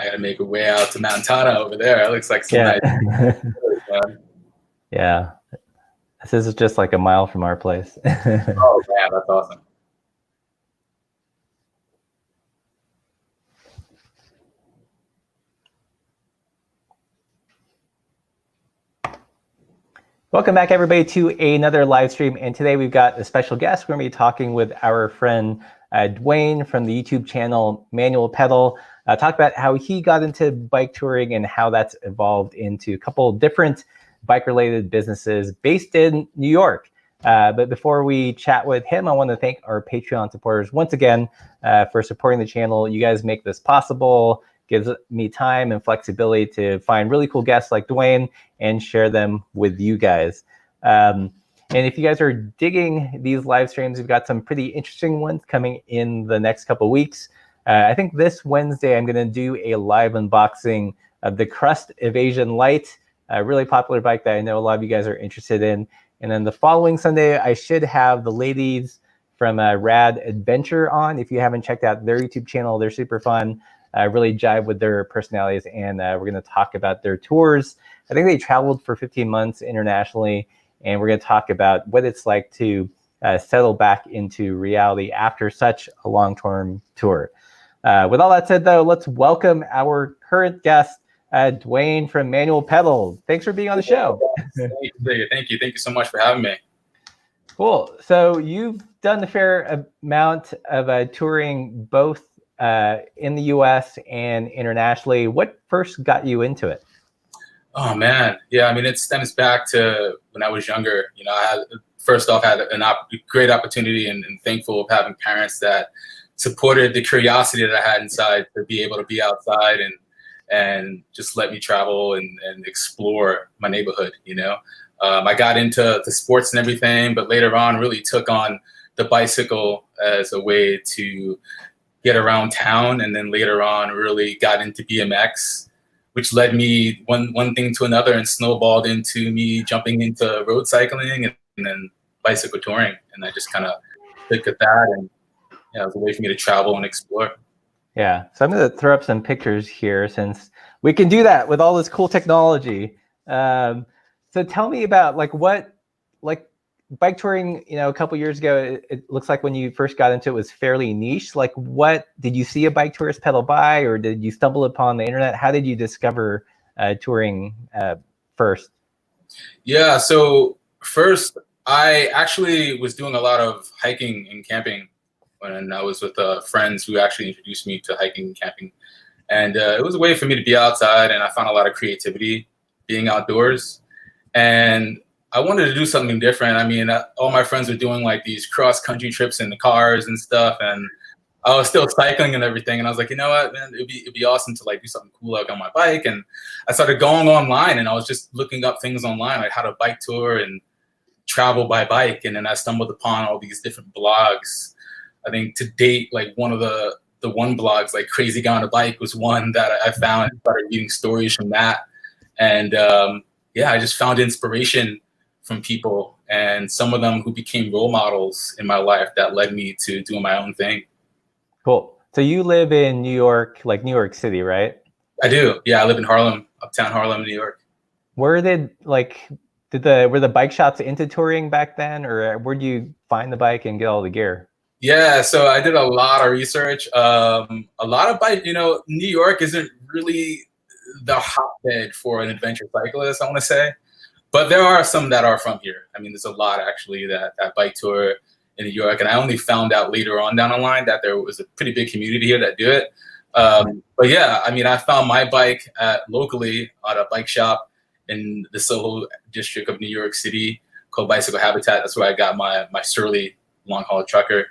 I gotta make a way out to Mount Tana over there. It looks like some nice. Yeah, this is just like a mile from our place. Oh man, that's awesome. Welcome back, everybody, to another live stream. And today we've got a special guest. We're going to be talking with our friend Dwayne from the YouTube channel Manual Pedal. Talk about how he got into bike touring and how that's evolved into a couple different bike-related businesses based in New York. But before we chat with him, I want to thank our Patreon supporters once again for supporting the channel. You guys make this possible. Gives me time and flexibility to find really cool guests like Dwayne and share them with you guys. And if you guys are digging these live streams, we've got some pretty interesting ones coming in the next couple of weeks. I think this Wednesday, I'm going to do a live unboxing of the Crust Evasion Lite, a really popular bike that I know a lot of you guys are interested in. And then the following Sunday, I should have the ladies from Rad Adventure on. If you haven't checked out their YouTube channel, they're super fun. Really jive with their personalities, and we're going to talk about their tours. I think they traveled for 15 months internationally, and we're going to talk about what it's like to settle back into reality after such a long-term tour. With all that said, though, let's welcome our current guest, Dwayne from Manual Pedal. Thanks for being on the show. Thank you so much for having me. Cool. So you've done a fair amount of touring both in the US and internationally. What first got you into it? Oh man, yeah. I mean, it stems back to when I was younger. You know, I had a great opportunity and thankful of having parents that supported the curiosity that I had inside to be able to be outside and just let me travel and explore my neighborhood. You know, I got into the sports and everything, but later on really took on the bicycle as a way to get around town, and then later on really got into BMX, which led me one thing to another and snowballed into me jumping into road cycling and then bicycle touring. And I just kind of looked at that, and it was a way for me to travel and explore. Yeah, so I'm going to throw up some pictures here since we can do that with all this cool technology. So tell me about bike touring, you know, a couple years ago, it looks like when you first got into it was fairly niche. Like, what did you see a bike tourist pedal by, or did you stumble upon the internet? How did you discover touring first? Yeah, so first, I actually was doing a lot of hiking and camping when I was with friends who actually introduced me to hiking and camping. And it was a way for me to be outside, and I found a lot of creativity being outdoors. And I wanted to do something different. I mean, all my friends were doing like these cross-country trips in the cars and stuff, and I was still cycling and everything. And I was like, you know what, man, it'd be awesome to like do something cool like on my bike. And I started going online, and I was just looking up things online, like how to bike tour and travel by bike. And then I stumbled upon all these different blogs. I think to date, like one of the one blogs, like Crazy Guy on a Bike, was one that I found and started reading stories from that. And yeah, I just found inspiration from people, and some of them who became role models in my life that led me to doing my own thing. Cool. So you live in New York, like New York City, right? I do. Yeah, I live in Harlem, uptown Harlem, New York. Were the bike shops into touring back then, or where do you find the bike and get all the gear? Yeah, so I did a lot of research. A lot of bike, you know, New York isn't really the hotbed for an adventure cyclist, I want to say. But there are some that are from here. I mean, there's a lot actually that bike tour in New York, and I only found out later on down the line that there was a pretty big community here that do it. But yeah, I mean, I found my bike locally at a bike shop in the Soho district of New York City called Bicycle Habitat. That's where I got my Surly long haul trucker.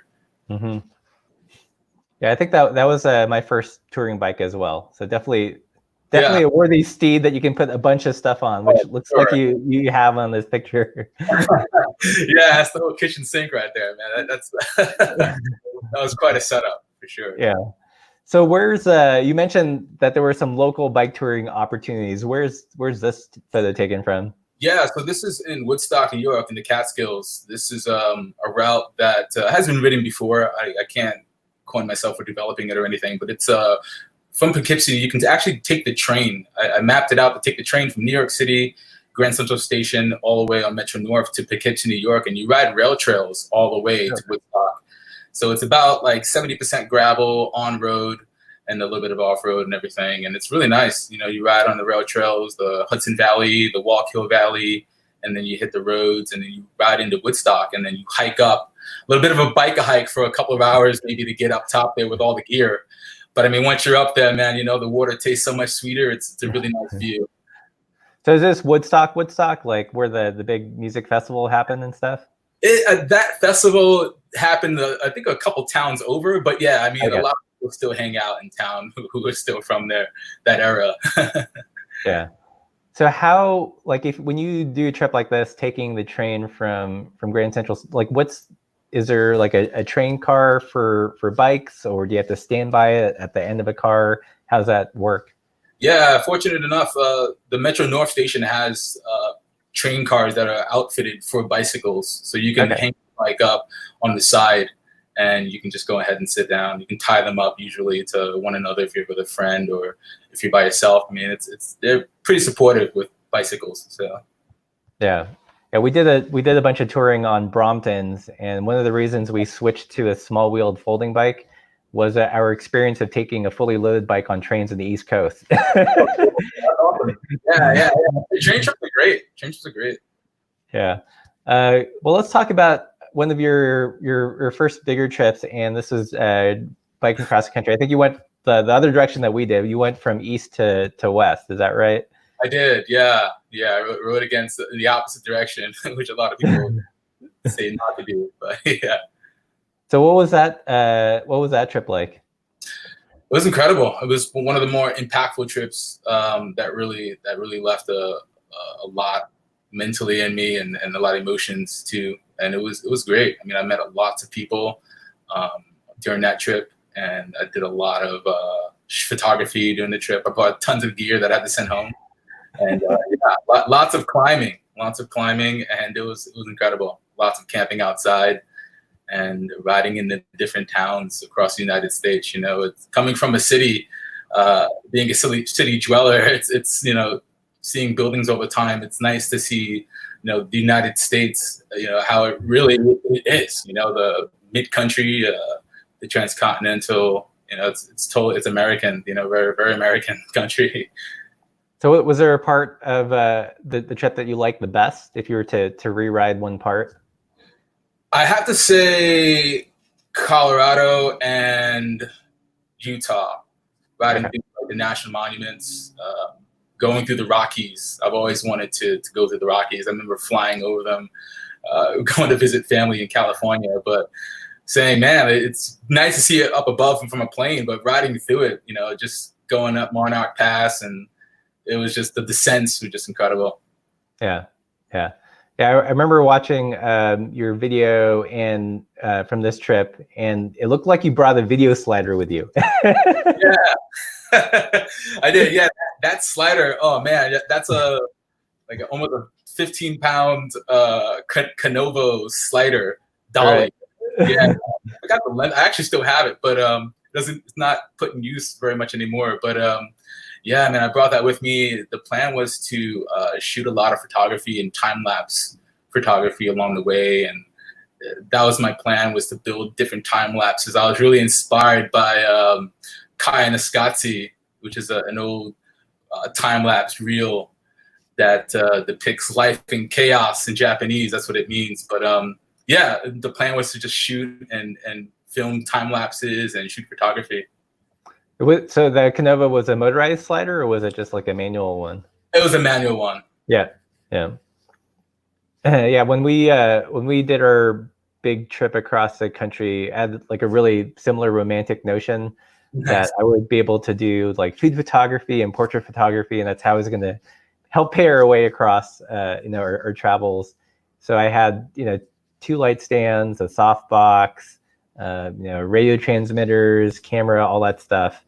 Mm-hmm. Yeah, I think that was my first touring bike as well. So definitely a worthy steed that you can put a bunch of stuff on, which looks like you have on this picture. Yeah, that's the whole kitchen sink right there, man. That was quite a setup for sure. Yeah. So where's you mentioned that there were some local bike touring opportunities. Where's this photo taken from? Yeah, so this is in Woodstock, New York, in the Catskills. This is a route that has been ridden before. I can't coin myself for developing it or anything, but it's from Poughkeepsie, you can actually take the train. I mapped it out to take the train from New York City, Grand Central Station, all the way on Metro North to Poughkeepsie, New York, and you ride rail trails all the way to Woodstock. So it's about like 70% gravel on road and a little bit of off road and everything. And it's really nice. You know, you ride on the rail trails, the Hudson Valley, the Wallkill Valley, and then you hit the roads and then you ride into Woodstock and then you hike up a little bit of a bike hike for a couple of hours, maybe to get up top there with all the gear. But I mean, once you're up there, man, you know, the water tastes so much sweeter. It's a really nice view. So is this Woodstock, like where the big music festival happened and stuff? That festival happened, I think, a couple towns over. But yeah, I mean, a lot of people still hang out in town who are still from there, that era. Yeah. So how, like, when you do a trip like this, taking the train from Grand Central, like, is there like a train car for bikes, or do you have to stand by it at the end of a car? How does that work? Yeah, fortunate enough, the Metro North station has train cars that are outfitted for bicycles. So you can hang the bike up on the side and you can just go ahead and sit down. You can tie them up usually to one another if you're with a friend or if you're by yourself. I mean, they're pretty supportive with bicycles. So yeah. We did a bunch of touring on Bromptons, and one of the reasons we switched to a small-wheeled folding bike was our experience of taking a fully loaded bike on trains in the East Coast. Awesome. Yeah. The train trips are great. Yeah. Well, let's talk about one of your first bigger trips, and this is biking across the country. I think you went the other direction that we did. You went from east to west. Is that right? I did. Yeah. I rode against the opposite direction, which a lot of people say not to do. But yeah. So what was that trip like? It was incredible. It was one of the more impactful trips that really left a lot mentally in me and a lot of emotions too. And it was great. I mean, I met lots of people during that trip, and I did a lot of photography during the trip. I bought tons of gear that I had to send home, and lots of climbing, and it was incredible. Lots of camping outside and riding in the different towns across the United States. You know, it's coming from a city, being a city dweller. It's you know, seeing buildings over time. It's nice to see, you know, the United States, you know, how it really is. You know, the mid-country, the transcontinental. You know, it's American. You know, very very American country. So was there a part of the trip that you liked the best, if you were to re-ride one part? I have to say Colorado and Utah, riding through the national monuments, going through the Rockies. I've always wanted to go through the Rockies. I remember flying over them, going to visit family in California, but saying, man, it's nice to see it up above and from a plane, but riding through it, you know, just going up Monarch Pass, and it was just, the descents were just incredible. Yeah. I remember watching your video and from this trip, and it looked like you brought a video slider with you. Yeah, I did. Yeah, that slider. Oh man, that's almost a 15-pound Canovo slider dolly. Right. Yeah, I got the lens. I actually still have it, but it's not put in use very much anymore. But yeah, man, I brought that with me. The plan was to shoot a lot of photography and time-lapse photography along the way. And that was my plan, was to build different time lapses. I was really inspired by Kai Nascazzi, which is an old time-lapse reel that depicts life in chaos in Japanese. That's what it means. But yeah, the plan was to just shoot and film time lapses and shoot photography. So the Canova was a motorized slider, or was it just like a manual one? It was a manual one. Yeah. Yeah, when we did our big trip across the country, I had like a really similar romantic notion that I would be able to do like food photography and portrait photography, and that's how I was going to help pay our way across our travels. So I had 2 light stands, a softbox, radio transmitters, camera, all that stuff.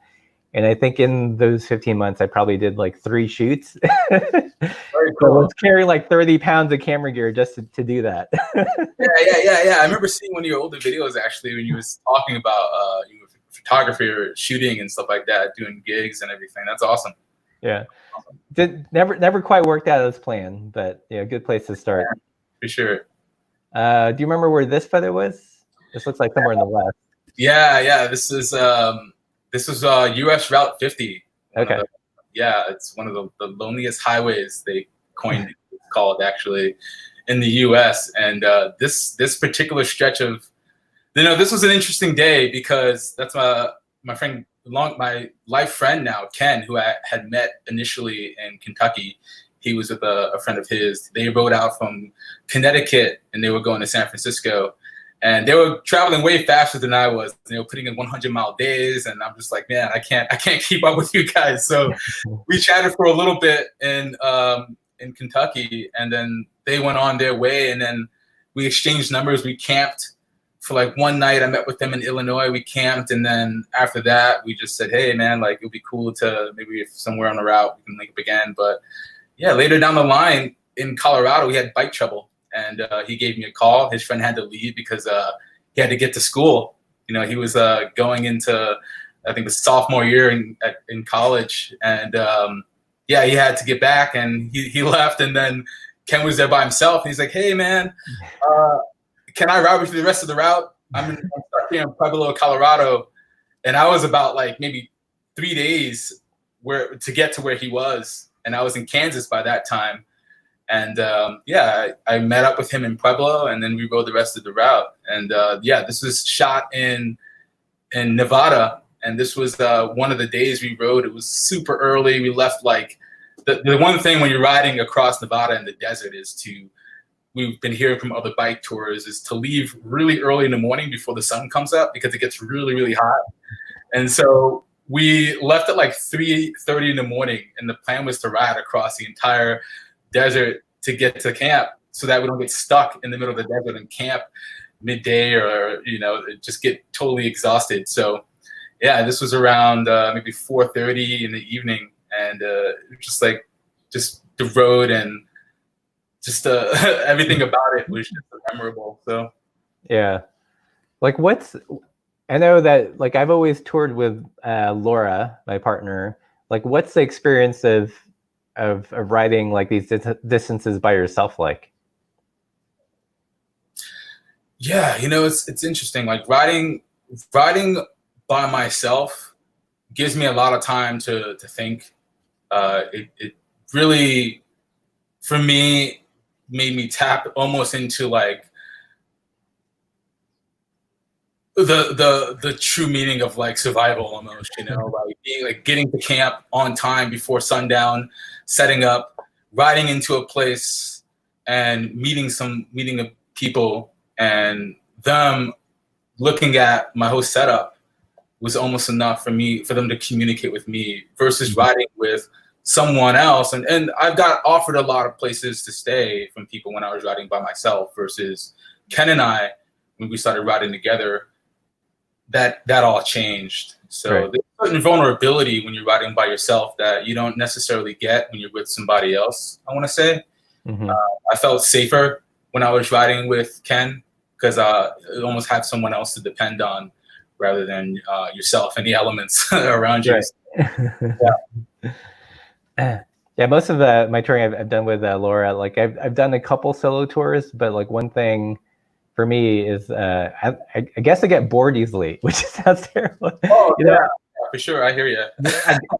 And I think in those 15 months, I probably did like 3 shoots. Very cool. So let's carry like 30 pounds of camera gear just to do that. Yeah. I remember seeing one of your older videos, actually, when you was talking about photographer, shooting and stuff like that, doing gigs and everything. That's awesome. Yeah. Never quite worked out as planned, but yeah, good place to start. Yeah, for sure. Do you remember where this photo was? This looks like somewhere in the west. Yeah. This is US Route 50. Okay. It's one of the loneliest highways, they coined it, called actually, in the US. And this particular stretch of, this was an interesting day because that's my friend, my life friend now, Ken, who I had met initially in Kentucky. He was with a friend of his. They rode out from Connecticut and they were going to San Francisco. And they were traveling way faster than I was. They were putting in 100-mile days, and I'm just like, man, I can't keep up with you guys. So we chatted for a little bit in Kentucky, and then they went on their way, and then we exchanged numbers. We camped for like one night. I met with them in Illinois. We camped, and then after that, we just said, hey, man, like it'd be cool to maybe if somewhere on the route we can link up again. But yeah, later down the line in Colorado, we had bike trouble. And he gave me a call. His friend had to leave because he had to get to school. He was going into, I think, the sophomore year in college. And he had to get back, and he left. And then Ken was there by himself. And he's like, hey, man, can I ride with you the rest of the route? I'm stuck here in Pueblo, Colorado. And I was about like maybe 3 days to get to where he was. And I was in Kansas by that time. And I met up with him in Pueblo, and then we rode the rest of the route. And this was shot in Nevada, and this was one of the days we rode. It was super early. We left like the one thing when you're riding across Nevada in the desert we've been hearing from other bike tours, is to leave really early in the morning before the sun comes up because it gets really, really hot. And so we left at like 3:30 in the morning, and the plan was to ride across the entire desert to get to camp so that we don't get stuck in the middle of the desert and camp midday or just get totally exhausted. So this was around maybe 4:30 in the evening, and just the road and just everything about it was just memorable. So yeah, like I know that like I've always toured with Laura, my partner. Like, what's the experience of riding like these distances by yourself like? Yeah, it's interesting. Like riding by myself gives me a lot of time to think. It really, for me, made me tap almost into like the true meaning of like survival almost, like being like getting to camp on time before sundown, setting up, riding into a place and meeting people, and them looking at my whole setup was almost enough for them to communicate with me versus riding with someone else. And I've got offered a lot of places to stay from people when I was riding by myself versus Ken and I, when we started riding together, that all changed. So right. There's a certain vulnerability when you're riding by yourself that you don't necessarily get when you're with somebody else, I want to say. Mm-hmm. I felt safer when I was riding with Ken because you almost have someone else to depend on rather than yourself and the elements around you. Right. Yeah, most of my touring I've done with Laura. Like I've done a couple solo tours, but like one thing for me is I guess I get bored easily, which sounds terrible. Oh, yeah, for sure. I hear you.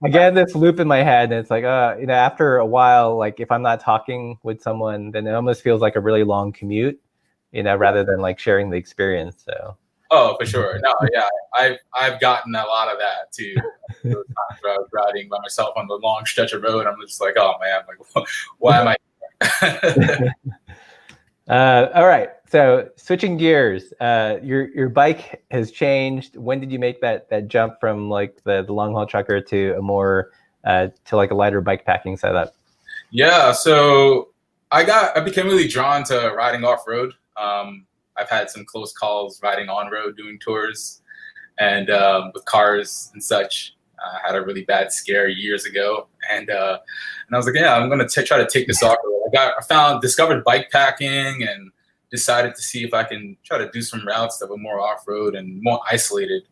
I get this loop in my head, and it's like, after a while, like if I'm not talking with someone, then it almost feels like a really long commute, rather than like sharing the experience. So. Oh, for sure. No, yeah, I've gotten a lot of that too. Those times where I was riding by myself on the long stretch of road, I'm just like, oh man, like, why am I? All right. So switching gears, your bike has changed. When did you make that jump from like the long haul trucker to a more to like a lighter bike packing setup? Yeah. So I became really drawn to riding off road. I've had some close calls riding on road, doing tours, and with cars and such. I had a really bad scare years ago, and I was like, yeah, I'm gonna try to take this off road. I discovered bike packing and decided to see if I can try to do some routes that were more off road and more isolated.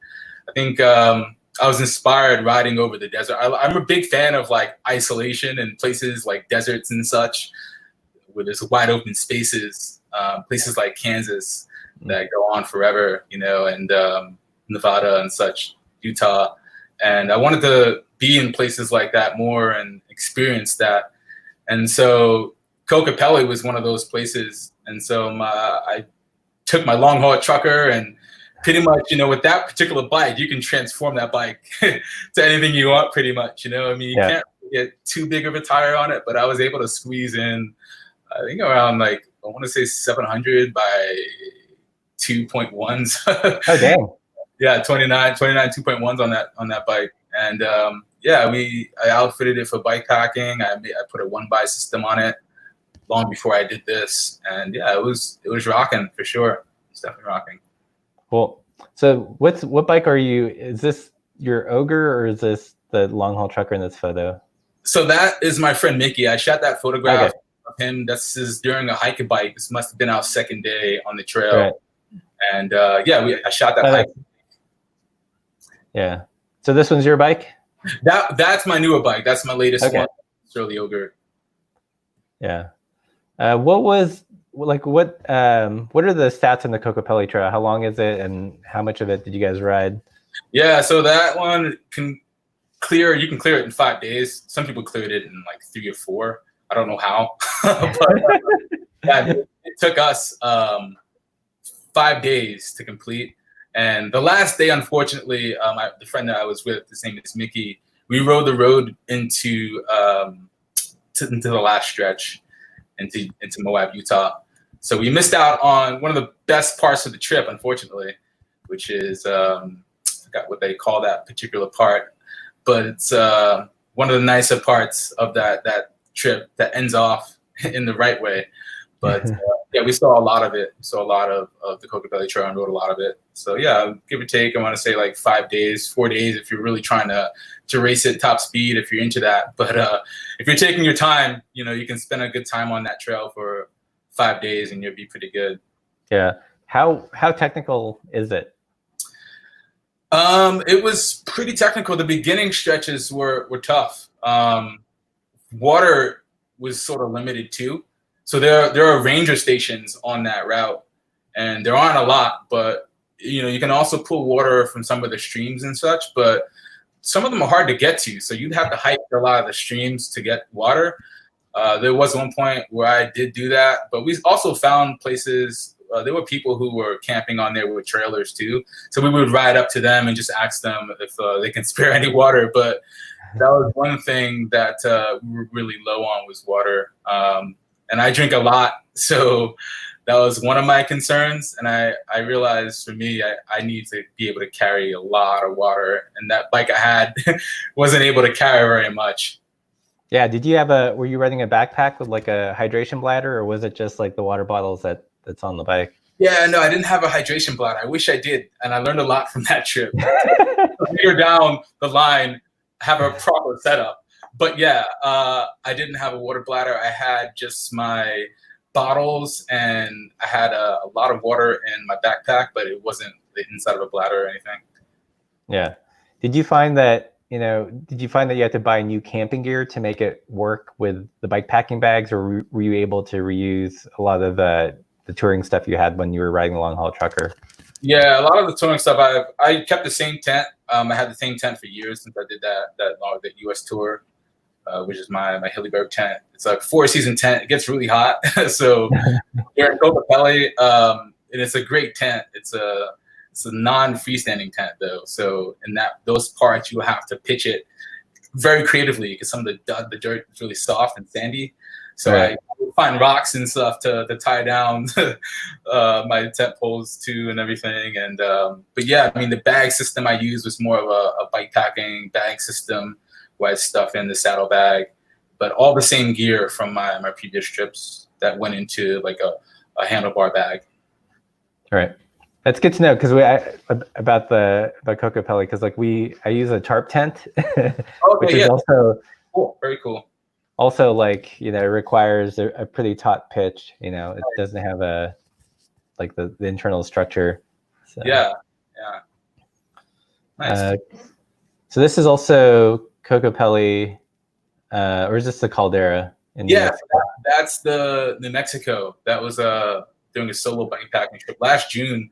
I think I was inspired riding over the desert. I'm a big fan of like isolation and places like deserts and such, where there's wide open spaces, places like Kansas that go on forever, you know, and Nevada and such, Utah. And I wanted to be in places like that more and experience that. And so Coca Peli was one of those places. And so I took my long haul trucker, and pretty much, you know, with that particular bike, you can transform that bike to anything you want pretty much, you know. I mean, you can't get too big of a tire on it, but I was able to squeeze in, I think around like, I want to say 700 by 2.1s. Oh, dang. Yeah, 29 2.1s on that bike. And yeah, I outfitted it for bike packing. I put a 1x system on it long before I did this. And yeah, it was rocking for sure. It's definitely rocking. Cool. So what bike are you? Is this your Ogre, or is this the long haul trucker in this photo? So that is my friend Mickey. I shot that photograph of him. This is during a hike bike. This must have been our second day on the trail. Right. And yeah, I shot that hike. Yeah. So this one's your bike? That's my newer bike. That's my latest one. Surly Ogre. Yeah. What are the stats on the Coca Peli trail? How long is it, and how much of it did you guys ride? Yeah, so that one you can clear it in 5 days. Some people cleared it in like 3 or 4. I don't know how. But yeah, it took us 5 days to complete. And the last day, unfortunately, the friend that I was with, his name is Mickey, we rode the road into the last stretch into Moab, Utah. So we missed out on one of the best parts of the trip, unfortunately, which is I forgot what they call that particular part, but it's one of the nicer parts of that trip that ends off in the right way. But yeah, we saw a lot of it. We saw a lot of the Coca Peli trail and rode a lot of it. So yeah, give or take, I want to say like 5 days, 4 days if you're really trying to race it top speed, if you're into that. But if you're taking your time, you know, you can spend a good time on that trail for 5 days and you'll be pretty good. Yeah. How technical is it? It was pretty technical. The beginning stretches were tough. Water was sort of limited too. So there are ranger stations on that route, and there aren't a lot, but you know, you can also pull water from some of the streams and such, but some of them are hard to get to. So you'd have to hike a lot of the streams to get water. There was one point where I did do that, but we also found places, there were people who were camping on there with trailers too. So we would ride up to them and just ask them if they can spare any water. But that was one thing that we were really low on, was water. And I drink a lot, so that was one of my concerns. And I realized for me, I need to be able to carry a lot of water, and that bike I had wasn't able to carry very much. Yeah, were you riding a backpack with like a hydration bladder, or was it just like the water bottles that's on the bike? Yeah, no, I didn't have a hydration bladder. I wish I did, and I learned a lot from that trip. Later down the line, have a proper setup. But yeah, I didn't have a water bladder. I had just my bottles, and I had a lot of water in my backpack, but it wasn't the inside of a bladder or anything. Yeah. Did you find that you had to buy new camping gear to make it work with the bike packing bags, or were you able to reuse a lot of the touring stuff you had when you were riding the long haul trucker? Yeah, a lot of the touring stuff, I kept the same tent. I had the same tent for years since I did the US tour. Which is my Hillyberg tent. It's a 4-season tent. It gets really hot. So here in Coca Peli, and it's a great tent. It's a non-freestanding tent though. So in those parts, you have to pitch it very creatively, because some of the dirt is really soft and sandy. So I would find rocks and stuff to tie down my tent poles to and everything. And but yeah, I mean, the bag system I used was more of a bike packing bag system, where I stuff in the saddlebag, but all the same gear from my previous trips that went into like a handlebar bag. All right, that's good to know, because about Coca Peli, because like I use a tarp tent, which is also cool, very cool. Also, like, you know, it requires a pretty taut pitch. You know, it doesn't have like the internal structure. So. Yeah. Nice. So this is also Coca Peli, or is this the Caldera in New Yeah, Mexico? that's the New Mexico. That was doing a solo bikepacking trip last June,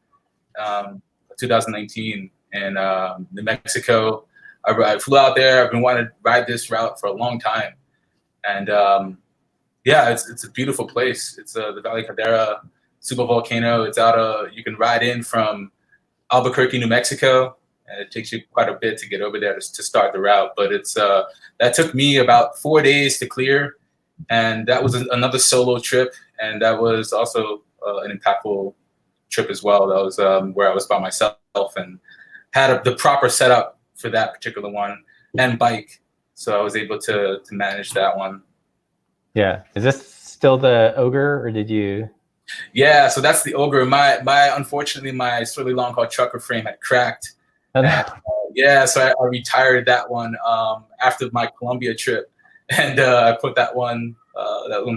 2019, in New Mexico. I flew out there. I've been wanting to ride this route for a long time, and yeah, it's a beautiful place. It's the Valley Caldera super volcano. It's out. You can ride in from Albuquerque, New Mexico, and it takes you quite a bit to get over there to start the route. But it's that took me about 4 days to clear, and that was another solo trip, and that was also an impactful trip as well. That was where I was by myself and had the proper setup for that particular one and bike, so I was able to manage that one. Yeah. Is this still the Ogre, or did you? Yeah, so that's the Ogre. My unfortunately my really long haul trucker frame had cracked. Oh, no. And, yeah, so I retired that one after my Colombia trip, and I put that one's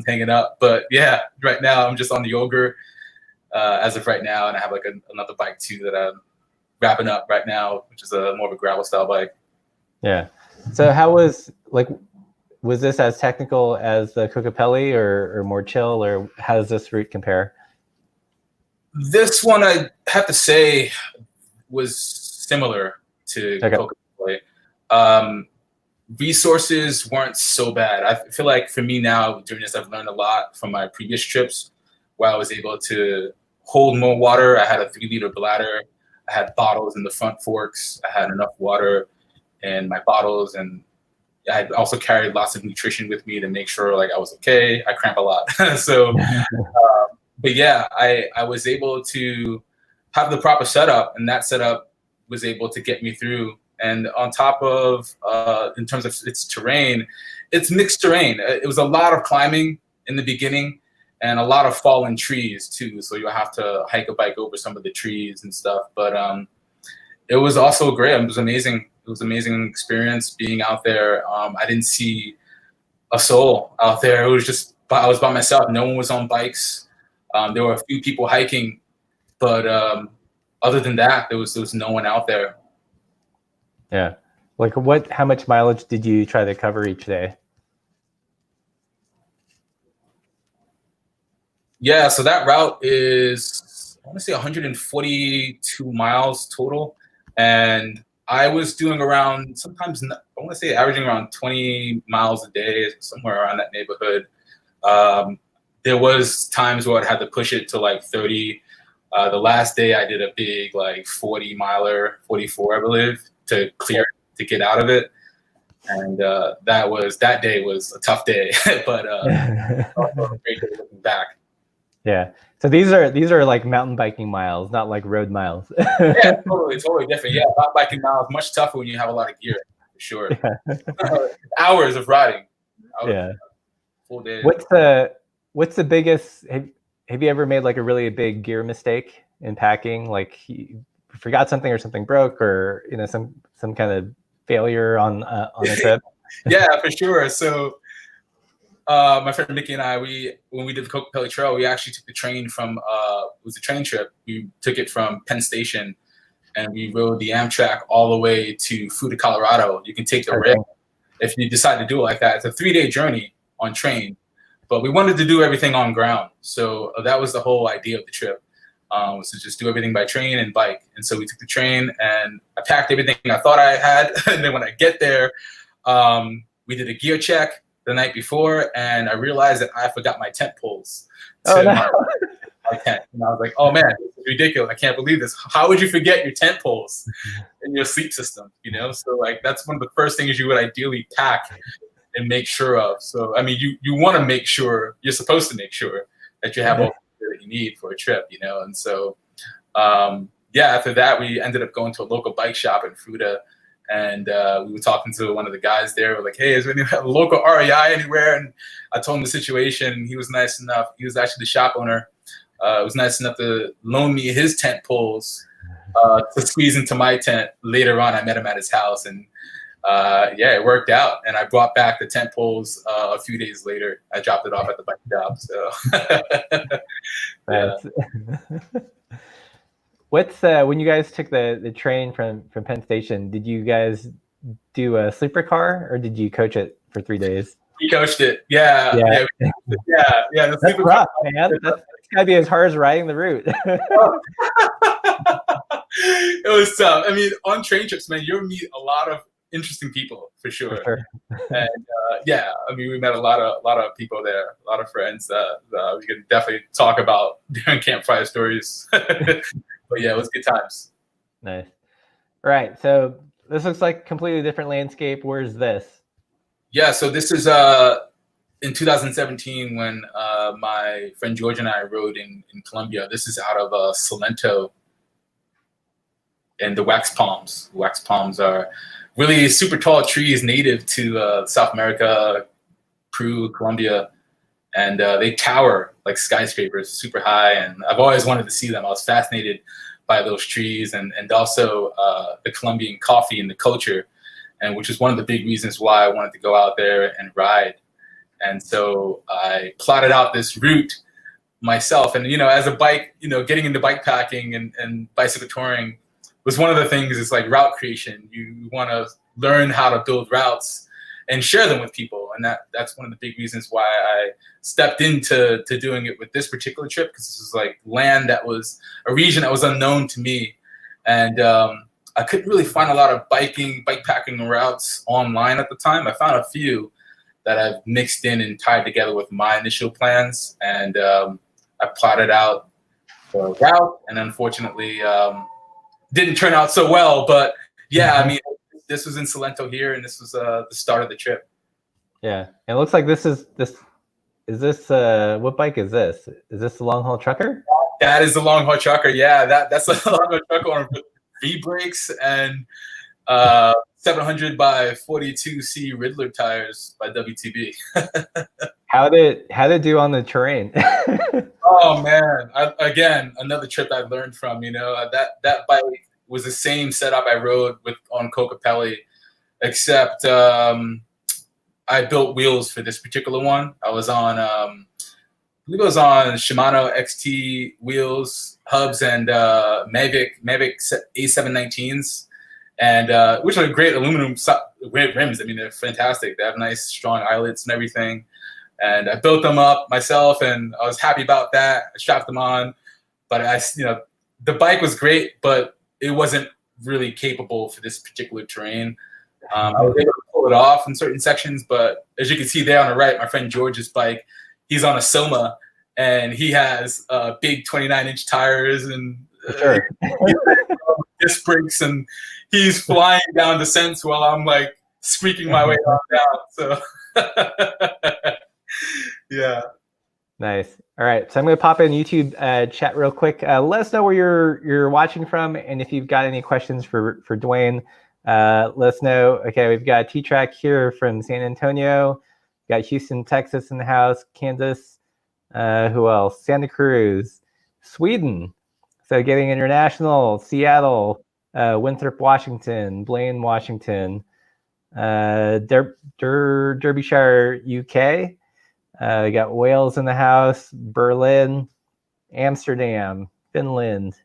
hanging up. But yeah, right now I'm just on the Ogre as of right now, and I have like another bike too that I'm wrapping up right now, which is more of a gravel style bike. Yeah. So how was this as technical as the Coca Peli, or more chill, or how does this route compare? This one, I have to say, was similar to Okay. Coca-Cola. Resources weren't so bad. I feel like for me now, doing this, I've learned a lot from my previous trips, where I was able to hold more water. I had a 3-liter bladder. I had bottles in the front forks. I had enough water in my bottles, and I also carried lots of nutrition with me to make sure like I was okay. I cramp a lot. So but yeah, I was able to have the proper setup, and that setup was able to get me through. And on top of, in terms of its terrain, it's mixed terrain. It was a lot of climbing in the beginning and a lot of fallen trees too. So you'll have to hike a bike over some of the trees and stuff. But it was also great. It was amazing. It was an amazing experience being out there. I didn't see a soul out there. It was just, I was by myself. No one was on bikes. There were a few people hiking, but other than that, there was no one out there. Yeah. Like how much mileage did you try to cover each day? Yeah, so that route is, I want to say 142 miles total. And I was doing around, sometimes, I want to say averaging around 20 miles a day, somewhere around that neighborhood. There was times where I had to push it to like 30. The last day I did a big like 40 miler, 44, I believe, to clear, to get out of it. And that day was a tough day, but also a great day looking back. Yeah. So these are like mountain biking miles, not like road miles. Yeah, totally different. Yeah, mountain biking miles much tougher when you have a lot of gear, for sure. Yeah. Hours of riding. Yeah. Full day. What's the biggest? Have you ever made like a really big gear mistake in packing? Like you forgot something, or something broke, or some kind of failure on a trip? Yeah, for sure. So my friend Mickey and I, when we did the Coca Peli Trail, we actually took the train from it was a train trip. We took it from Penn Station, and we rode the Amtrak all the way to Fuda, Colorado. You can take the rail if you decide to do it like that. It's a 3-day journey on train, but we wanted to do everything on ground. So that was the whole idea of the trip, was to just do everything by train and bike. And so we took the train, and I packed everything I thought I had. And then when I get there, we did a gear check the night before, and I realized that I forgot my tent poles. Oh, no. My tent. And I was like, oh man, this is ridiculous. I can't believe this. How would you forget your tent poles in your sleep system? So like that's one of the first things you would ideally pack and make sure of. So I mean, you want to make sure, you're supposed to make sure that you have all the gear that you need for a trip, And so yeah, after that we ended up going to a local bike shop in Fuda. And we were talking to one of the guys there. We're like, hey, is there any local REI anywhere? And I told him the situation. He was nice enough. He was actually the shop owner. Was nice enough to loan me his tent poles to squeeze into my tent. Later on, I met him at his house. And yeah, it worked out. And I brought back the tent poles a few days later. I dropped it off at the bike shop. So, yeah. What's when you guys took the train from Penn Station? Did you guys do a sleeper car or did you coach it for 3 days? We coached it. Yeah, Yeah, yeah, yeah. The that's sleeper car. rough, man. That's gotta be as hard as riding the route. It was tough. I mean, on train trips, man, you'll meet a lot of interesting people for For sure. sure. And yeah, I mean, we met a lot of people there, a lot of friends that we could definitely talk about during campfire stories. But yeah, it was good times. Nice. All right, so this looks like a completely different landscape. Where's this? Yeah, so this is in 2017 when my friend George and I rode in Colombia. This is out of Salento and the wax palms. Wax palms are really super tall trees native to South America, Peru, Colombia, and they tower like skyscrapers super high. And I've always wanted to see them. I was fascinated by those trees and also the Colombian coffee and the culture, and which is one of the big reasons why I wanted to go out there and ride. And so I plotted out this route myself. And, as a bike, getting into bike packing and bicycle touring was one of the things is like route creation. You want to learn how to build routes and share them with people. And that's one of the big reasons why I stepped into doing it with this particular trip, because this was like land that was a region that was unknown to me. And I couldn't really find a lot of bike packing routes online at the time. I found a few that I've mixed in and tied together with my initial plans. And I plotted out the route, and unfortunately didn't turn out so well. But yeah, I mean, this was in Salento here, and this was the start of the trip. Yeah, and it looks like this is what bike is this? Is this the long haul trucker? That is the long haul trucker. Yeah, that's the long haul trucker on V brakes and 700 by 42C Riddler tires by WTB. How did it do on the terrain? Oh man! Again, another trip I learned from. That bike was the same setup I rode on Coca Peli, except I built wheels for this particular one. I was on, I believe it was on Shimano XT wheels, hubs, and Mavic A719s, and which are great aluminum, great rims. I mean, they're fantastic. They have nice, strong eyelets and everything. And I built them up myself, and I was happy about that. I strapped them on, but the bike was great, but it wasn't really capable for this particular terrain. I was able to pull it off in certain sections, but as you can see there on the right, my friend George's bike, he's on a Soma, and he has big 29-inch tires and Sure. disc brakes, and he's flying down descents while I'm like squeaking my way down. So. Yeah. Nice. All right. So I'm going to pop in YouTube chat real quick. Let us know where you're watching from, and if you've got any questions for Dwayne, let us know. Okay, we've got T-Track here from San Antonio. We've got Houston, Texas in the house. Kansas. Who else? Santa Cruz, Sweden. So getting international. Seattle, Winthrop, Washington, Blaine, Washington, Derbyshire, UK. We got Wales in the house, Berlin, Amsterdam, Finland.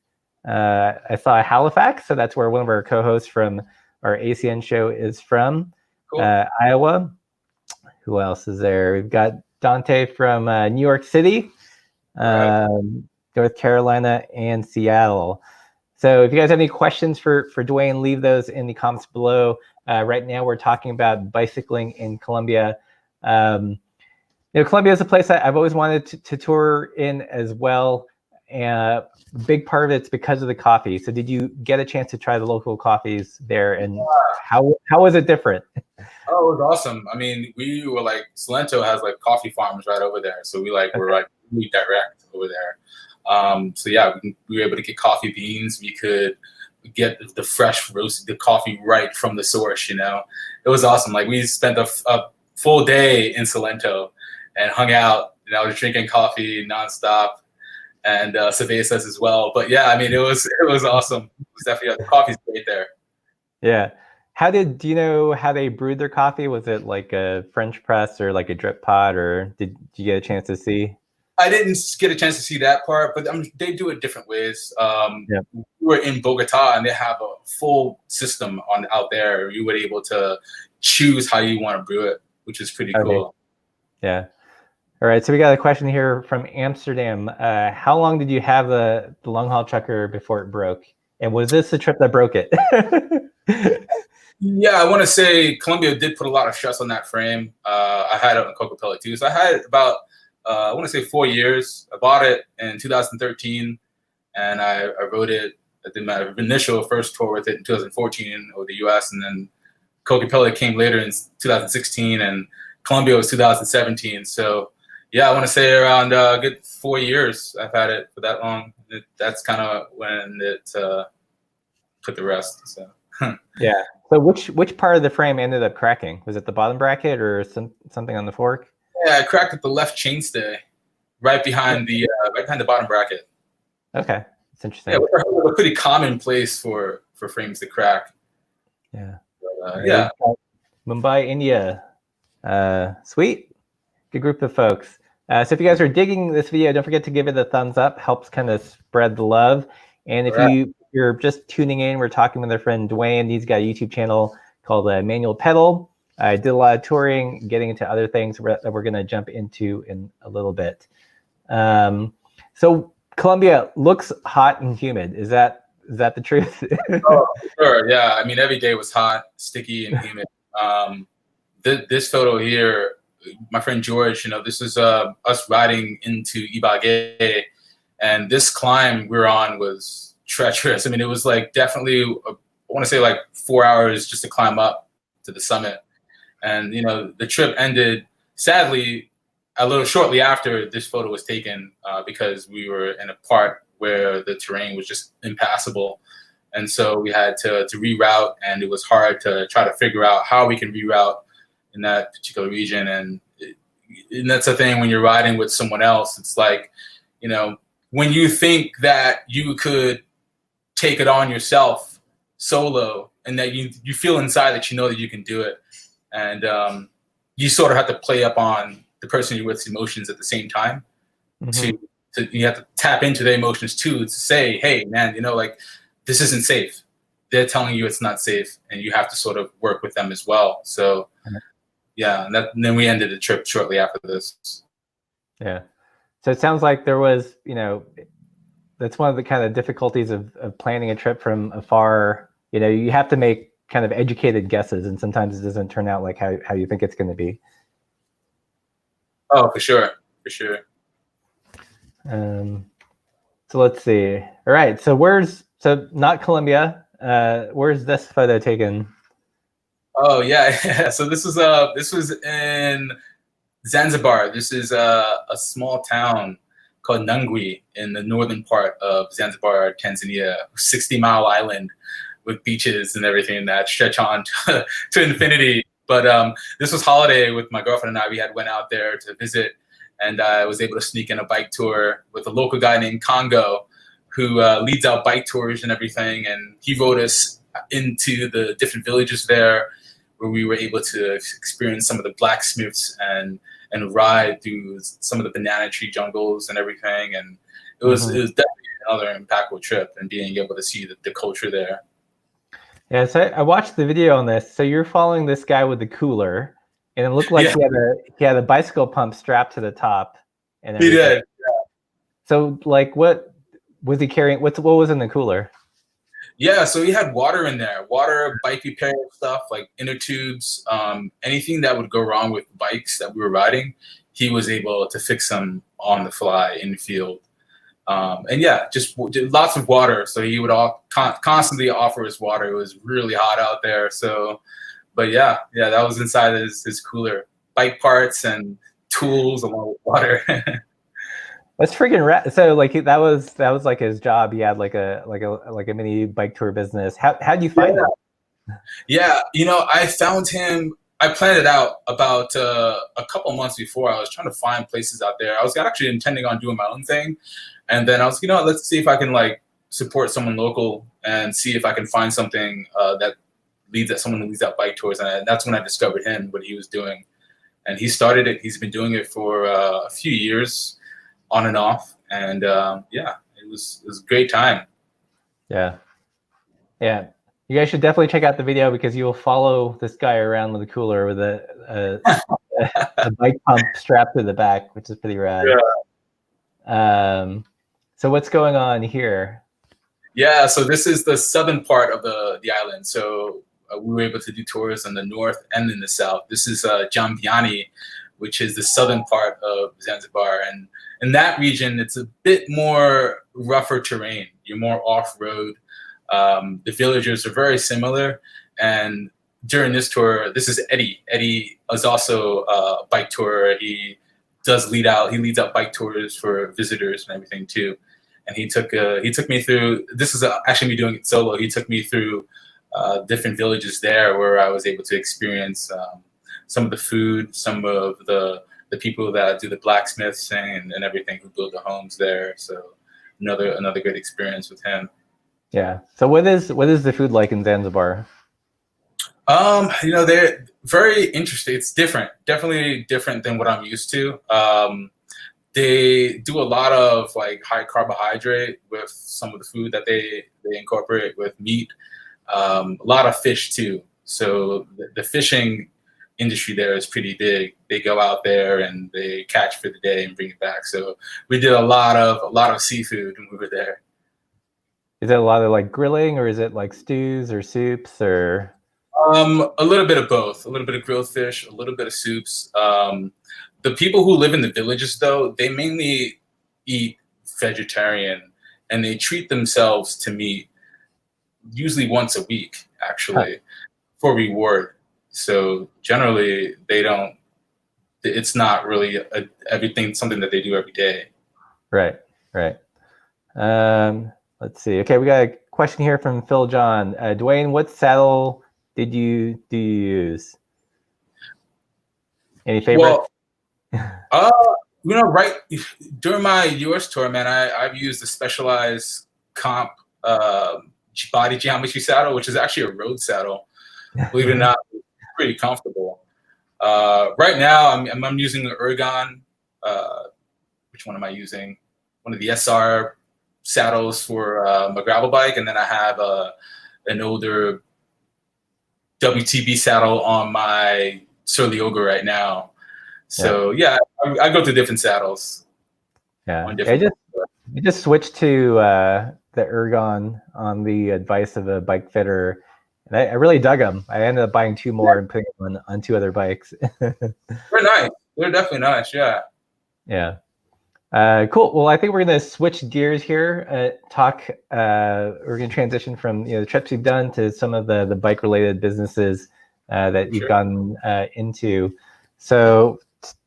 I saw Halifax, so that's where one of our co-hosts from our ACN show is from. Cool. Iowa. Who else is there? We've got Dante from New York City, right. North Carolina, and Seattle. So if you guys have any questions for Dwayne, leave those in the comments below. Right now we're talking about bicycling in Colombia. Colombia is a place that I've always wanted to tour in as well. And a big part of it's because of the coffee. So did you get a chance to try the local coffees there, and how was it different? Oh, it was awesome. I mean, we were like, Salento has like coffee farms right over there. So we were like really direct over there. So yeah, we were able to get coffee beans. We could get the fresh roasted coffee right from the source, It was awesome. Like we spent a full day in Salento and hung out, was drinking coffee nonstop, and cervezas as well. But yeah, I mean, it was awesome. It was definitely, the coffee's great there. Yeah. Do you know how they brewed their coffee? Was it like a French press or like a drip pot, or did you get a chance to see? I didn't get a chance to see that part, but they do it different ways. Yeah. We were in Bogota, and they have a full system out there. You were able to choose how you want to brew it, which is pretty cool. Yeah. All right. So we got a question here from Amsterdam. How long did you have the long haul trucker before it broke? And was this the trip that broke it? Yeah, I want to say Colombia did put a lot of stress on that frame. I had it on Coca Peli too. So I had it about, I want to say 4 years. I bought it in 2013, and I rode it. I did my initial first tour with it in 2014 over the US, and then Coca Peli came later in 2016, and Colombia was 2017. So yeah, I want to say around a good 4 years I've had it for that long. That's kind of when it put the rest. So yeah. So which part of the frame ended up cracking? Was it the bottom bracket or something on the fork? Yeah, I cracked at the left chainstay, right behind the bottom bracket. Okay, that's interesting. Yeah, a pretty common place for frames to crack. Yeah. But, yeah. Mumbai, India. Sweet. Good group of folks. So if you guys are digging this video, don't forget to give it a thumbs up. Helps kind of spread the love. And if you're just tuning in, we're talking with our friend Dwayne. He's got a YouTube channel called Manual Pedal. I did a lot of touring, getting into other things that we're going to jump into in a little bit. So Colombia looks hot and humid. Is that the truth? Oh, sure. Yeah. I mean, every day was hot, sticky, and humid. This photo here, my friend George, this is us riding into Ibagué, and this climb we were on was treacherous. I mean, it was like definitely, I want to say like 4 hours just to climb up to the summit. And, the trip ended, sadly, a little shortly after this photo was taken because we were in a part where the terrain was just impassable. And so we had to reroute, and it was hard to try to figure out how we can reroute in that particular region. And that's the thing when you're riding with someone else. It's like, when you think that you could take it on yourself solo, and that you feel inside that that you can do it. And you sort of have to play up on the person you're with's emotions at the same time. Mm-hmm. You have to tap into their emotions too, to say, hey, man, like, this isn't safe. They're telling you it's not safe, and you have to sort of work with them as well. So, yeah, and then we ended the trip shortly after this. Yeah. So it sounds like there was, that's one of the kind of difficulties of planning a trip from afar. You have to make kind of educated guesses, and sometimes it doesn't turn out like how you think it's going to be. Oh, for sure. So let's see. All right. So not Colombia. Where's this photo taken? Oh yeah. So this was in Zanzibar. This is a small town called Nungwi in the northern part of Zanzibar, Tanzania, 60-mile island with beaches and everything that stretch on to infinity. But this was holiday with my girlfriend and I. We had went out there to visit, and I was able to sneak in a bike tour with a local guy named Congo, who leads out bike tours and everything. And he rode us into the different villages there, where we were able to experience some of the blacksmiths and ride through some of the banana tree jungles and everything. And it was definitely another impactful trip, and being able to see the culture there. Yeah, so I watched the video on this. So you're following this guy with the cooler, and it looked like he had a bicycle pump strapped to the top. And he did. Yeah. So like, what was he carrying? What was in the cooler? Yeah, so he had water in there, bike repair stuff like inner tubes, anything that would go wrong with bikes that we were riding, he was able to fix them on the fly in the field. And yeah, just lots of water. So he would constantly offer us water. It was really hot out there. So, but yeah, that was inside his cooler. Bike parts and tools along with water. That's freaking so like that was like his job. He had like a mini bike tour business. How'd you find him? Yeah, I found him. I planned it out about a couple months before. I was trying to find places out there. I was actually intending on doing my own thing, and then I was, let's see if I can like support someone local and see if I can find something someone who leads out bike tours. And that's when I discovered him, what he was doing, and he started it. He's been doing it for a few years. on and off. And yeah, it was a great time. Yeah. Yeah. You guys should definitely check out the video because you will follow this guy around with a cooler with a bike pump strapped to the back, which is pretty rad. Yeah. So what's going on here? Yeah, so this is the southern part of the island. So we were able to do tours in the north and in the south. This is Jambiani, which is the southern part of Zanzibar. And in that region, it's a bit more rougher terrain. You're more off-road. The villagers are very similar. And during this tour, this is Eddie. Eddie is also a bike tourer. He leads out bike tours for visitors and everything too. And he took me through. This is actually me doing it solo. He took me through different villages there where I was able to experience some of the food, some of the people that do the blacksmiths and everything who build the homes there. So another great experience with him. Yeah. So what is the food like in Zanzibar? They're very interesting. It's different, definitely different than what I'm used to. They do a lot of like high carbohydrate with some of the food that they incorporate with meat. A lot of fish too. So the fishing industry there is pretty big. They go out there and they catch for the day and bring it back. So we did a lot of seafood when we were there. Is it a lot of like grilling, or is it like stews or soups, or? A little bit of both. A little bit of grilled fish, a little bit of soups. The people who live in the villages, though, they mainly eat vegetarian, and they treat themselves to meat usually once a week, actually, for reward. So generally, they don't. It's not really something that they do every day. Right. Let's see. Okay, we got a question here from Phil John. Dwayne, what saddle do you use? Any favorites? Well, right during my US tour, man, I've used the Specialized Comp body geometry saddle, which is actually a road saddle. Believe it or not, it's pretty comfortable. Right now, I'm using the Ergon. Which one am I using? One of the SR saddles for my gravel bike, and then I have an older WTB saddle on my Surly Ogre right now. So yeah, I go through different saddles. Yeah, I just switched to the Ergon on the advice of a bike fitter, and I really dug them. I ended up buying 2 more and putting them on 2 other bikes. They're nice. They're definitely nice. Yeah. Yeah. Cool. Well, I think we're going to switch gears here. We're going to transition from the trips you've done to some of the bike related businesses that you've gotten into. So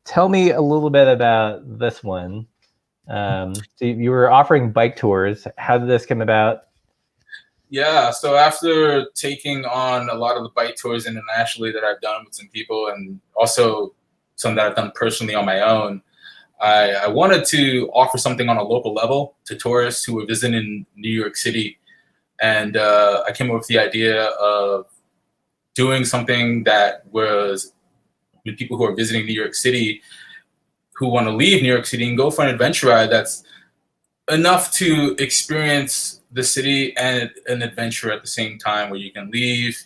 tell me a little bit about this one. So you were offering bike tours. How did this come about? Yeah, so after taking on a lot of the bike tours internationally that I've done with some people, and also some that I've done personally on my own, I wanted to offer something on a local level to tourists who were visiting New York City. And I came up with the idea of doing something that was with people who are visiting New York City who want to leave New York City and go for an adventure ride that's enough to experience the city and an adventure at the same time, where you can leave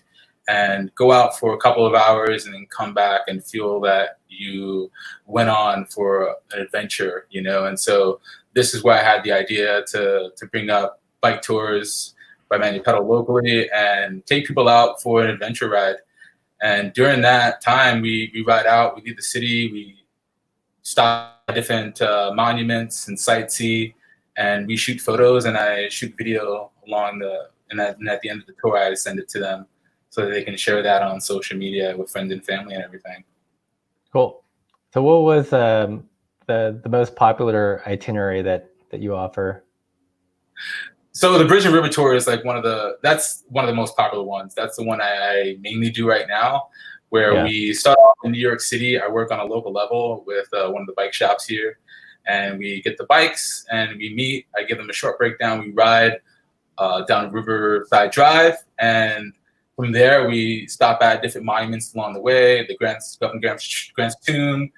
and go out for a couple of hours and then come back and feel that you went on for an adventure, And so this is why I had the idea to bring up bike tours by Manual Pedal locally and take people out for an adventure ride. And during that time, we ride out, we leave the city, we stop at different monuments and sightsee, and we shoot photos, and I shoot video and at the end of the tour, I send it to them so that they can share that on social media with friends and family and everything. Cool. So what was the most popular itinerary that you offer? So the Bridge and River Tour is like that's one of the most popular ones. That's the one I mainly do right now, where we start off in New York City. I work on a local level with one of the bike shops here, and we get the bikes and we meet. I give them a short breakdown. We ride down Riverside Drive, and from there we stop at different monuments along the way: the Grant's Tomb,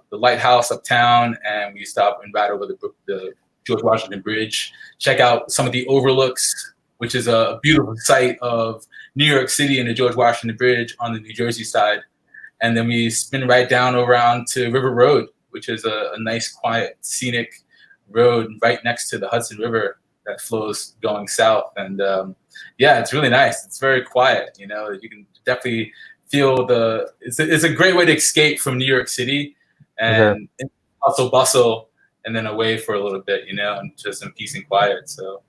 the lighthouse uptown, and we stop and ride over the George Washington Bridge, check out some of the overlooks, which is a beautiful sight of New York City and the George Washington Bridge on the New Jersey side. And then we spin right down around to River Road, which is a nice, quiet, scenic road right next to the Hudson River that flows going south. And yeah, it's really nice. It's very quiet. You know, you can definitely feel it's a great way to escape from New York City and hustle bustle, and then away for a little bit, you know, and just in peace and quiet. So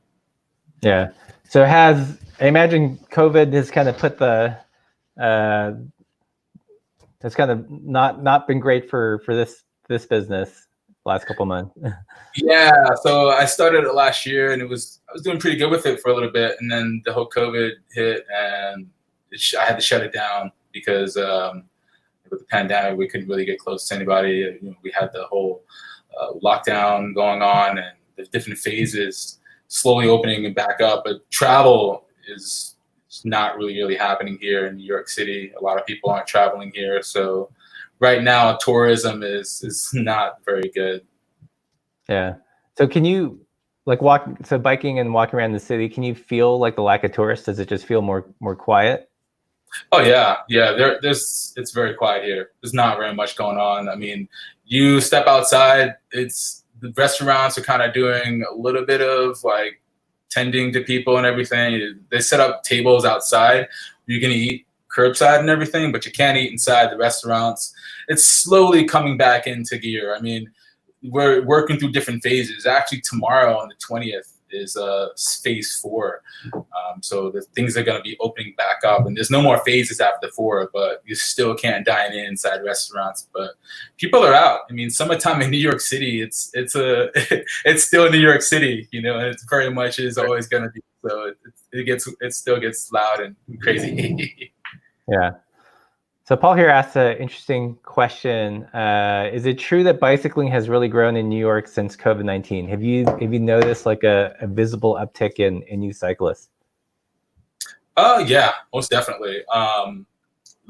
yeah. So I imagine COVID has kind of put it's kind of not been great for this business last couple months. Yeah, so I started it last year, and I was doing pretty good with it for a little bit, and then the whole COVID hit, and I had to shut it down because with the pandemic, we couldn't really get close to anybody. You know, we had the whole lockdown going on, and the different phases slowly opening and back up. But travel is not really happening here in New York City. A lot of people aren't traveling here, so right now tourism is not very good. Yeah. So can you biking and walking around the city, can you feel like the lack of tourists? Does it just feel more quiet? Oh yeah. It's very quiet here. There's not very much going on. I mean, you step outside, the restaurants are kind of doing a little bit of like tending to people and everything. They set up tables outside. You can eat curbside and everything, but you can't eat inside the restaurants. It's slowly coming back into gear. I mean, we're working through different phases. Actually, tomorrow on the 20th is phase 4. So the things are going to be opening back up, and there's no more phases after 4, but you still can't dine inside restaurants. But people are out. I mean, summertime in New York City, it's still New York City, you know, and it very much is always going to be. So it still gets loud and crazy. Yeah. So Paul here asked an interesting question. Is it true that bicycling has really grown in New York since COVID-19? Have you noticed like a visible uptick in new cyclists? Yeah, most definitely.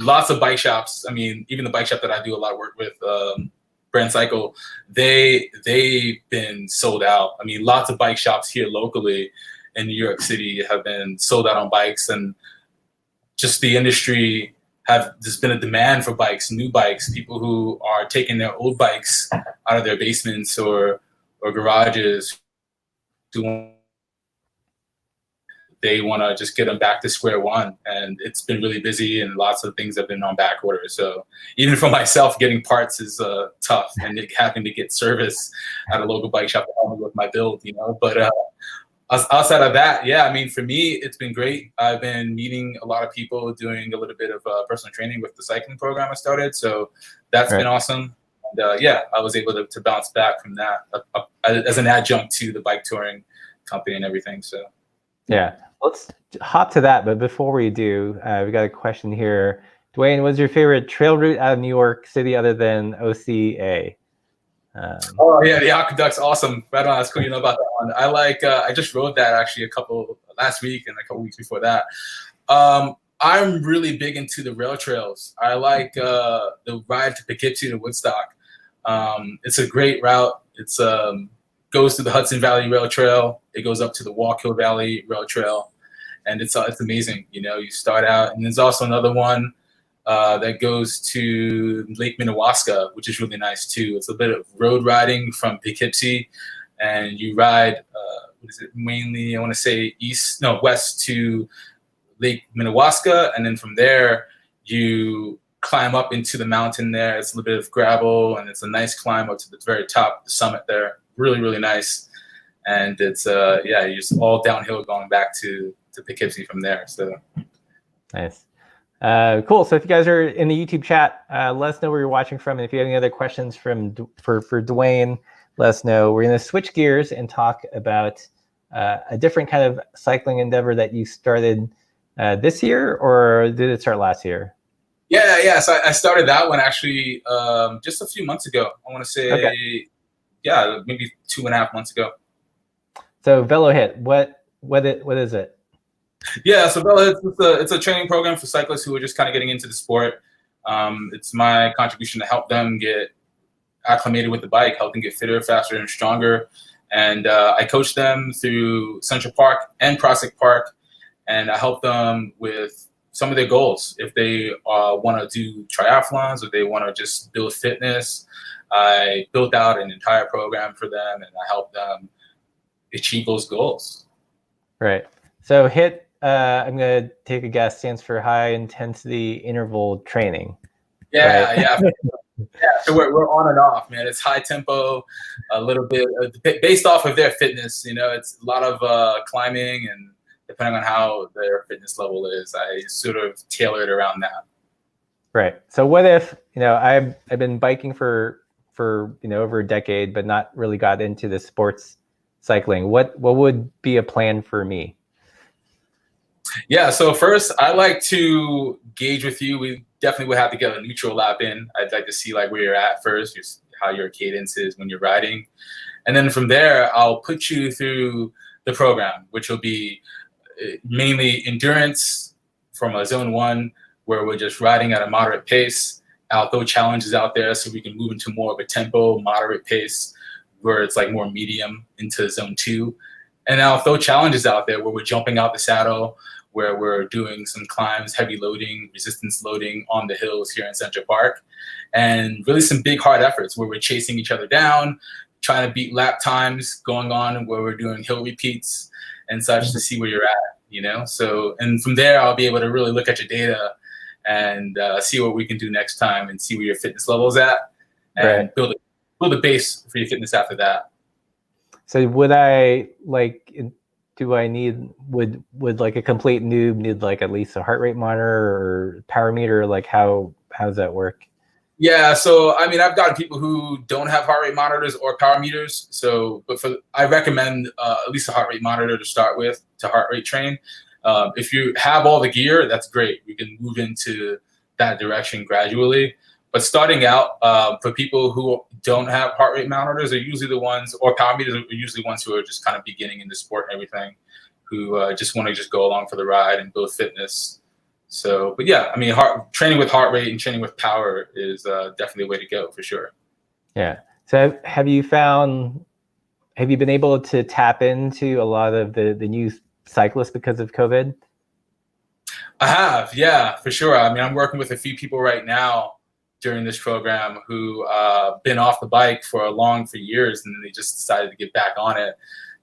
Lots of bike shops. I mean, even the bike shop that I do a lot of work with, Brand Cycle, they've been sold out. I mean, lots of bike shops here locally in New York City have been sold out on bikes, and just the industry there's been a demand for bikes, new bikes, people who are taking their old bikes out of their basements or garages. They want to just get them back to square one, and it's been really busy, and lots of things have been on back order. So even for myself, getting parts is tough, and having to get service at a local bike shop to help me with my build, you know. But outside of that, yeah, I mean, for me, it's been great. I've been meeting a lot of people, doing a little bit of personal training with the cycling program I started. So that's been awesome. And yeah, I was able to bounce back from that as an adjunct to the bike touring company and everything. So yeah, let's hop to that. But before we do, we got a question here. Dwayne, what's your favorite trail route out of New York City other than OCA? Oh yeah, the aqueduct's awesome. Right on, that's cool. You know about that one. I I just rode that actually last week and a couple weeks before that. I'm really big into the rail trails. I like the ride to Poughkeepsie to Woodstock. It's a great route. It's goes through the Hudson Valley Rail Trail. It goes up to the Wallkill Valley Rail Trail, and it's amazing. You know, you start out, and there's also another one that goes to Lake Minnewaska, which is really nice too. It's a bit of road riding from Poughkeepsie, and you ride, mainly, I want to say west to Lake Minnewaska, and then from there you climb up into the mountain there. It's a little bit of gravel, and it's a nice climb up to the very top, the summit there. Really nice, and it's you're just all downhill going back to Poughkeepsie from there. So nice. Cool. So if you guys are in the YouTube chat, let us know where you're watching from. And if you have any other questions for Dwayne, let us know. We're going to switch gears and talk about a different kind of cycling endeavor that you started this year, or did it start last year? Yeah. So I started that one actually just a few months ago. I want to say, maybe 2.5 months ago. So VeloHit, what is it? Yeah, so VeloHit, it's a training program for cyclists who are just kind of getting into the sport. It's my contribution to help them get acclimated with the bike, help them get fitter, faster, and stronger. And I coach them through Central Park and Prospect Park, and I help them with some of their goals. If they want to do triathlons, or they want to just build fitness, I built out an entire program for them, and I help them achieve those goals. Right. So HIIT, I'm going to take a guess, stands for high intensity interval training. Yeah, right? yeah. Yeah, so we're on and off, man. It's high tempo, a little bit based off of their fitness. You know, it's a lot of climbing, and depending on how their fitness level is, I sort of tailor it around that. Right. So what if, I've been biking for over a decade, but not really got into the sports cycling. What would be a plan for me? Yeah, so first, I like to gauge with you. We definitely would have to get a neutral lap in. I'd like to see like where you're at first, just how your cadence is when you're riding. And then from there, I'll put you through the program, which will be mainly endurance from a zone 1, where we're just riding at a moderate pace. I'll throw challenges out there so we can move into more of a tempo, moderate pace, where it's like more medium into zone 2. And I'll throw challenges out there where we're jumping out the saddle, where we're doing some climbs, heavy loading, resistance loading on the hills here in Central Park, and really some big hard efforts where we're chasing each other down, trying to beat lap times going on, where we're doing hill repeats and such to see where you're at, So, and from there, I'll be able to really look at your data and see what we can do next time, and see where your fitness level is at, and build a base for your fitness after that. So would I would like a complete noob need like at least a heart rate monitor or power meter? Like how does that work? Yeah, so I mean, I've gotten people who don't have heart rate monitors or power meters. So, I recommend at least a heart rate monitor to start with, to heart rate train. If you have all the gear, that's great. We can move into that direction gradually. But starting out, for people who don't have heart rate monitors, are usually the ones, or power meters are usually ones who are just kind of beginning in the sport and everything, who just want to just go along for the ride and build fitness. So, but yeah, I mean, training with heart rate and training with power is definitely a way to go for sure. Yeah. So have you been able to tap into a lot of the new cyclists because of COVID? I have, yeah, for sure. I mean, I'm working with a few people right now during this program who been off the bike for years, and then they just decided to get back on it,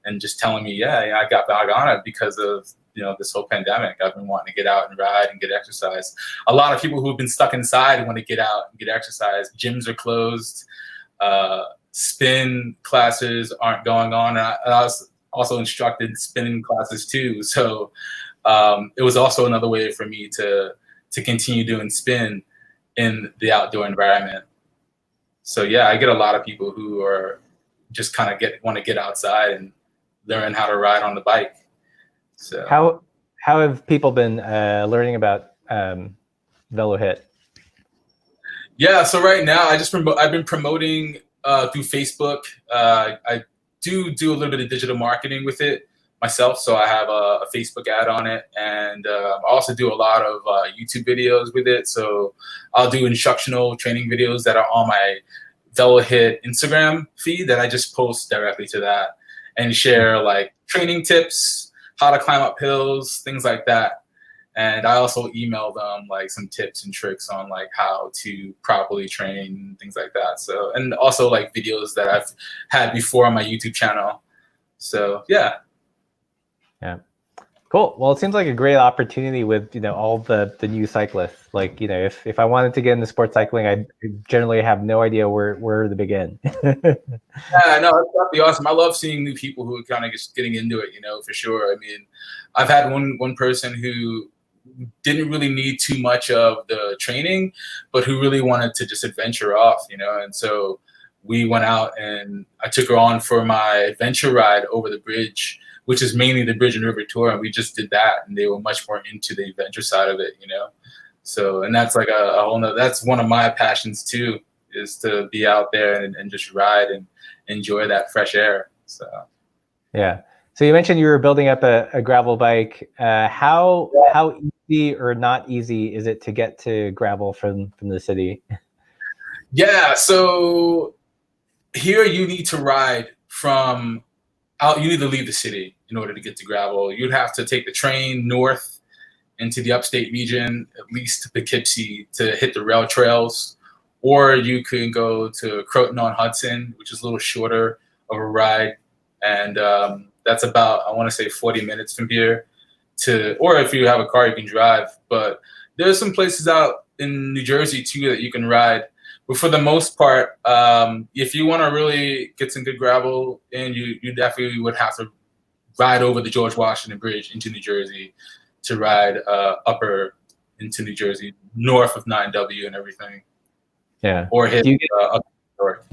and just telling me, yeah, I got back on it because of this whole pandemic. I've been wanting to get out and ride and get exercise. A lot of people who've been stuck inside want to get out and get exercise. Gyms are closed. Spin classes aren't going on. And I was also instructed spinning classes too. So it was also another way for me to continue doing spin in the outdoor environment. So yeah, I get a lot of people who are just kind of want to get outside and learn how to ride on the bike. So how have people been learning about Velo HIIT? Yeah, so right now I've been promoting through Facebook. I do a little bit of digital marketing with it myself, so I have a Facebook ad on it, and I also do a lot of YouTube videos with it. So I'll do instructional training videos that are on my Velo HIIT Instagram feed that I just post directly to that, and share like training tips, how to climb up hills, things like that. And I also email them like some tips and tricks on like how to properly train, things like that. So, and also like videos that I've had before on my YouTube channel. So yeah. Yeah. Cool. Well, it seems like a great opportunity with, all the new cyclists. Like, if I wanted to get into sports cycling, I generally have no idea where to begin. Yeah, no, that's definitely awesome. I love seeing new people who are kind of just getting into it, for sure. I mean, I've had one person who didn't really need too much of the training, but who really wanted to just adventure off, and so we went out and I took her on for my adventure ride over the bridge, which is mainly the Bridge and River Tour, and we just did that, and they were much more into the adventure side of it, So, and that's like a whole nother, that's one of my passions too, is to be out there and just ride and enjoy that fresh air. So, yeah. So you mentioned you were building up a gravel bike. How easy or not easy is it to get to gravel from the city? Yeah, so here you need to ride from out. You need to leave the city in order to get to gravel. You'd have to take the train north into the upstate region, at least to Poughkeepsie, to hit the rail trails. Or you can go to Croton-on-Hudson, which is a little shorter of a ride. And that's about, I want to say 40 minutes from here to, or if you have a car, you can drive. But there's some places out in New Jersey too that you can ride. But for the most part, if you want to really get some good gravel in, you definitely would have to ride over the George Washington Bridge into New Jersey to ride upper into New Jersey, north of 9W and everything. Yeah. Or hit up north.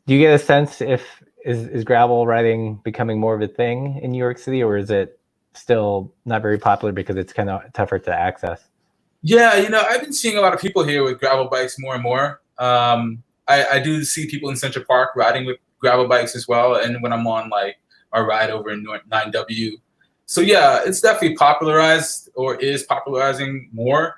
Do you get a sense if is gravel riding becoming more of a thing in New York City, or is it still not very popular because it's kind of tougher to access? Yeah, you know, I've been seeing a lot of people here with gravel bikes more and more. I do see people in Central Park riding with gravel bikes as well, and when I'm on like a ride over in 9W. So yeah, it's definitely popularized or is popularizing more,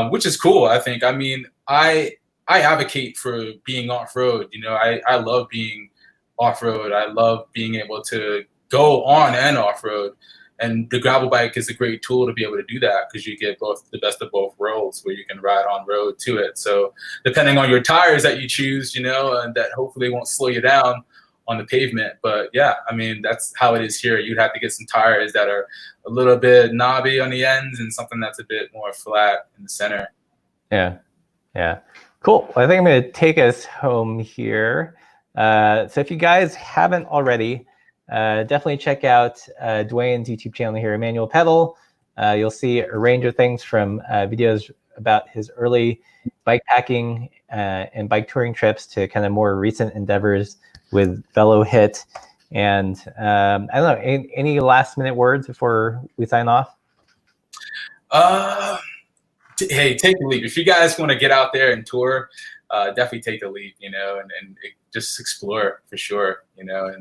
which is cool, I think. I mean, I advocate for being off-road. You know, I love being off-road. I love being able to go on and off-road. And the gravel bike is a great tool to be able to do that because you get both the best of both worlds where you can ride on road to it. So depending on your tires that you choose, you know, and that hopefully won't slow you down on the pavement. But yeah, I mean, that's how it is here. You'd have to get some tires that are a little bit knobby on the ends and something that's a bit more flat in the center. Yeah. Yeah. Cool. Well, I think I'm going to take us home here. So if you guys haven't already, definitely check out Dwayne's YouTube channel here, Manual Pedal. You'll see a range of things from videos about his early bike packing and bike touring trips to kind of more recent endeavors with Velo Hit. And I don't know, any last minute words before we sign off? Hey, take the leap. If you guys want to get out there and tour, definitely take the leap, you know, and just explore for sure, you know,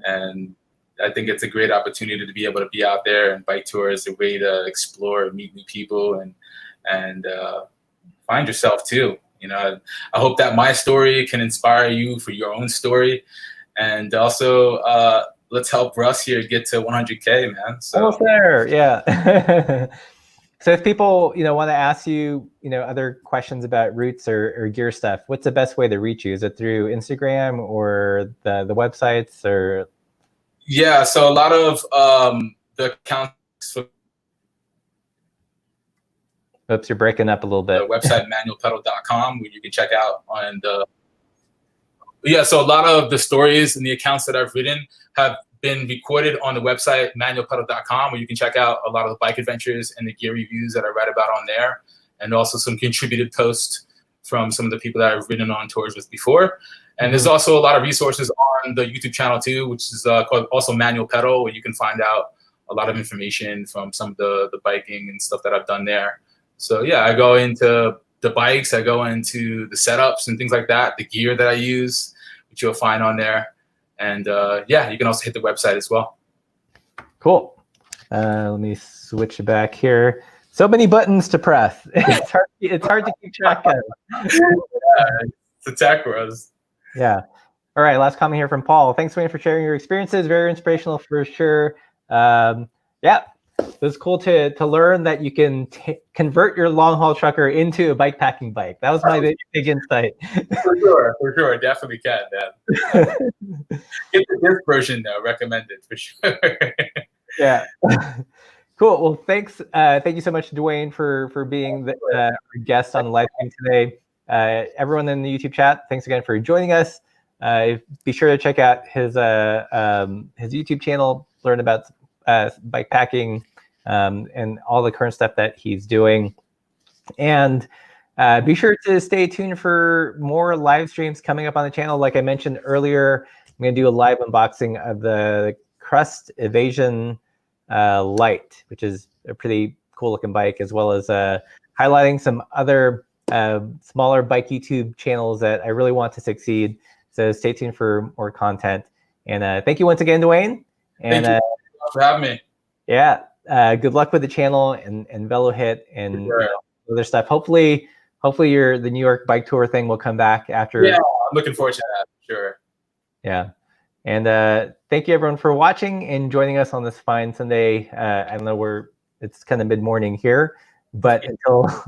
and I think it's a great opportunity to be able to be out there, and bike tour is a way to explore and meet new people and find yourself too. You know, I hope that my story can inspire you for your own story, and also let's help Russ here get to 100K, man. So almost there, yeah. So if people, you know, want to ask you, you know, other questions about routes or gear stuff, what's the best way to reach you? Is it through Instagram or the websites or? Yeah, so a lot of the accounts. Oops, you're breaking up a little bit. The website manualpedal.com, where you can check out on the. Yeah, so a lot of the stories and the accounts that I've written have been recorded on the website manualpedal.com, where you can check out a lot of the bike adventures and the gear reviews that I write about on there, and also some contributed posts from some of the people that I've ridden on tours with before. And there's also a lot of resources on the YouTube channel too, which is called also Manual Pedal, where you can find out a lot of information from some of the biking and stuff that I've done there. So yeah, I go into the bikes, I go into the setups and things like that, the gear that I use, which you'll find on there. And yeah, you can also hit the website as well. Cool. Let me switch back here. So many buttons to press. It's hard to keep track of. It's a tech bros. Yeah. All right. Last comment here from Paul. Thanks, Wayne, for sharing your experiences. Very inspirational for sure. Yeah. It was cool to learn that you can convert your long haul trucker into a bike packing bike. That was my big insight. For sure. Definitely can, man. Get the disc version though, recommended for sure. Yeah. Cool. Well, thanks. Thank you so much, Dwayne, for being the guest on the live stream today. Everyone in the YouTube chat, thanks again for joining us. Be sure to check out his YouTube channel, learn about bike packing and all the current stuff that he's doing. And be sure to stay tuned for more live streams coming up on the channel. Like I mentioned earlier, I'm going to do a live unboxing of the Crust Evasion Lite, which is a pretty cool looking bike, as well as highlighting some other smaller bike YouTube channels that I really want to succeed. So stay tuned for more content. And thank you once again, Dwayne. And thank you for having me. Yeah, good luck with the channel and Velo Hit and other stuff. Hopefully the New York bike tour thing will come back after. Yeah, I'm looking forward to that. sure. Yeah. And thank you everyone for watching and joining us on this fine Sunday. I don't know, it's kind of mid-morning here, but until